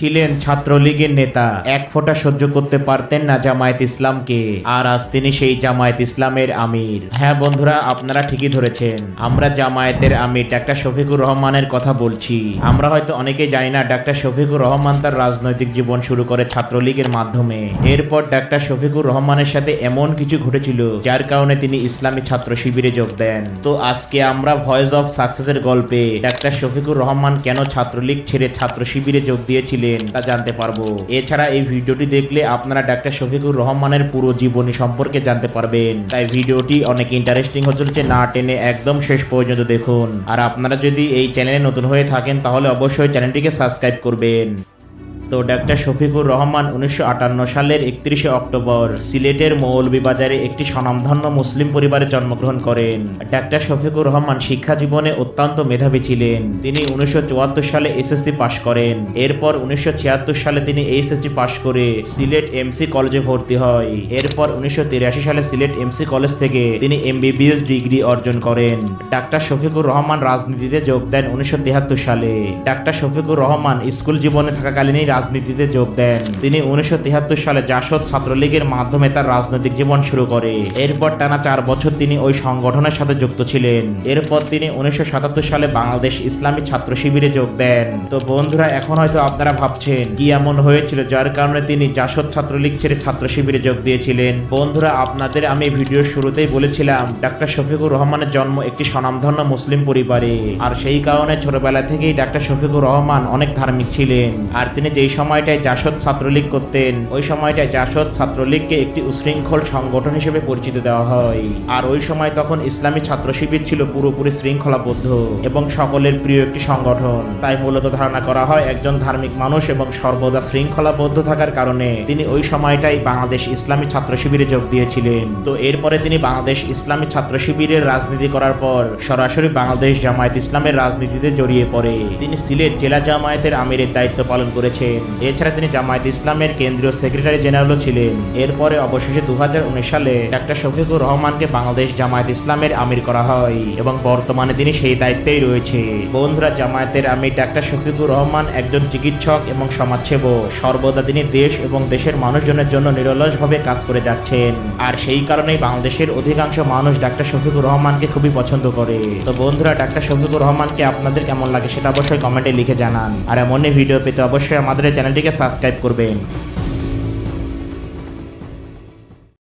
ছিলেন ছাত্রলীগের নেতা, এক ফোঁটা সহ্য করতে পারতেন না জামায়াত ইসলামকে, আর আজ তিনি সেই জামায়াত ইসলামের আমির। হ্যাঁ বন্ধুরা, আপনারা ঠিকই ধরেছেন, আমরা জামায়াতের আমির ডাক্তার শফিকুর রহমানের কথা বলছি। আমরা হয়তো অনেকেই জানি না, ডাক্তার শফিকুর রহমান তার রাজনৈতিক জীবন শুরু করে ছাত্রলীগের মাধ্যমে। এরপর ডাক্তার শফিকুর রহমানের সাথে এমন কিছু ঘটেছিল যার কারণে তিনি ইসলামী ছাত্র শিবিরে যোগ দেন। তো আজকে আমরা ভয়েস অফ সাকসেসের গল্পে ডাক্তার শফিকুর রহমান কেন ছাত্রলীগ ছেড়ে ছাত্র শিবিরে যোগ দিয়েছিলেন তা জানতে পারবো। এছাড়া এই ভিডিওটি দেখলে আপনারা ডাক্তার শফিকুর রহমানের পুরো জীবনী সম্পর্কে জানতে পারবেন। তাই ভিডিওটি অনেক ইন্টারেস্টিং হতে চলেছে, না টেনে একদম শেষ পর্যন্ত দেখুন। আর আপনারা যদি এই চ্যানেলে নতুন হয়ে থাকেন তাহলে অবশ্যই চ্যানেলটিকে সাবস্ক্রাইব করবেন। তো ডাক্তার শফিকুর রহমান 1958 সালের 31শে অক্টোবর সিলেটের মৌলভীবাজারে একটি স্বনামধন্য মুসলিম পরিবারে জন্মগ্রহণ করেন। ডাক্তার শফিকুর রহমান শিক্ষা জীবনে অত্যন্ত মেধাবী ছিলেন। তিনি 1974 সালে এসএসসি পাশ করেন। এরপর 1976 সালে তিনি এইচএসসি পাশ করে সিলেট এমসি কলেজে ভর্তি হয়। এরপর 1983 সালে সিলেট এমসি কলেজ থেকে তিনি এমবিবিএস ডিগ্রি অর্জন করেন। ডাক্তার শফিকুর রহমান রাজনীতিতে যোগ দেন 1973 সালে। ডাক্তার শফিকুর রহমান স্কুল জীবনে থাকাকালীনই রাজনীতিতে যোগ দেন। তিনি 1973 সালে জাসদ ছাত্রলীগের মাধ্যমে তার রাজনৈতিক জীবন শুরু করে। এরপর টানা 4 বছর তিনি ওই সংগঠনের সাথে যুক্ত ছিলেন। এরপর তিনি 1977 সালে বাংলাদেশ ইসলামী ছাত্র শিবিরে যোগ দেন। তো বন্ধুরা, এখন হয়তো আপনারা ভাবছেন কি এমন হয়েছিল যার কারণে তিনি জাসদ ছাত্রলীগ ছেড়ে ছাত্র শিবিরে যোগ দিয়েছিলেন। বন্ধুরা, আপনাদের আমি ভিডিওর শুরুতেই বলেছিলাম ডাক্তার শফিকুর রহমানের জন্ম একটি স্বনামধন্য মুসলিম পরিবারে। আর সেই কারণে ছোটবেলা থেকেই ডাক্তার শফিকুর রহমান অনেক ধার্মিক ছিলেন। আর তিনি যেই সময়টায় জাসদ ছাত্রলীগ করতেন ওই সময়টায় জাসদ ছাত্রলীগকে একটি উশৃঙ্খল সংগঠন হিসেবে পরিচিত দেওয়া হয়। আর ওই সময় তখন ইসলামী ছাত্র শিবির ছিল পুরোপুরি শৃঙ্খলাবদ্ধ এবং সকলের প্রিয় একটি সংগঠন। তাই মূলত ধারণা করা হয় একজন ধার্মিক মানুষ এবং সর্বদা শৃঙ্খলাবদ্ধ থাকার কারণে তিনি ওই সময়টাই বাংলাদেশ ইসলামী ছাত্র শিবিরে যোগ দিয়েছিলেন। তো এরপরে তিনি বাংলাদেশ ইসলামী ছাত্র শিবিরের রাজনীতি করার পর সরাসরি বাংলাদেশ জামায়াত ইসলামের রাজনীতিতে জড়িয়ে পড়ে। তিনি সিলেট জেলা জামায়াতের আমিরের দায়িত্ব পালন করেছেন। এছাড়া তিনি জামায়াত ইসলামের কেন্দ্রীয় সেক্রেটারি জেনারেলও ছিলেন। এরপরে অবশেষে 2019 সালে ডাক্তার শফিকুর রহমানকে বাংলাদেশ জামায়াত ইসলামের আমির করা হয় এবং বর্তমানে তিনি সেই দায়িত্বেই রয়েছে। বন্ধুরা, জামায়াতের আমির ডাক্তার শফিকুর রহমান একজন চিকিৎসক এবং সমাজসেবক। সর্বদা তিনি দেশ এবং দেশের মানুষজনের জন্য নিরলসভাবে কাজ করে যাচ্ছেন। আর সেই কারণেই বাংলাদেশের অধিকাংশ মানুষ ডাক্তার শফিকুর রহমানকে খুবই পছন্দ করে। তো বন্ধুরা, ডাক্তার শফিকুর রহমানকে আপনাদের কেমন লাগে সেটা অবশ্যই কমেন্টে লিখে জানান। আর এমনই ভিডিও পেতে অবশ্যই আমাদের চ্যানেলটিকে সাবস্ক্রাইব করবেন।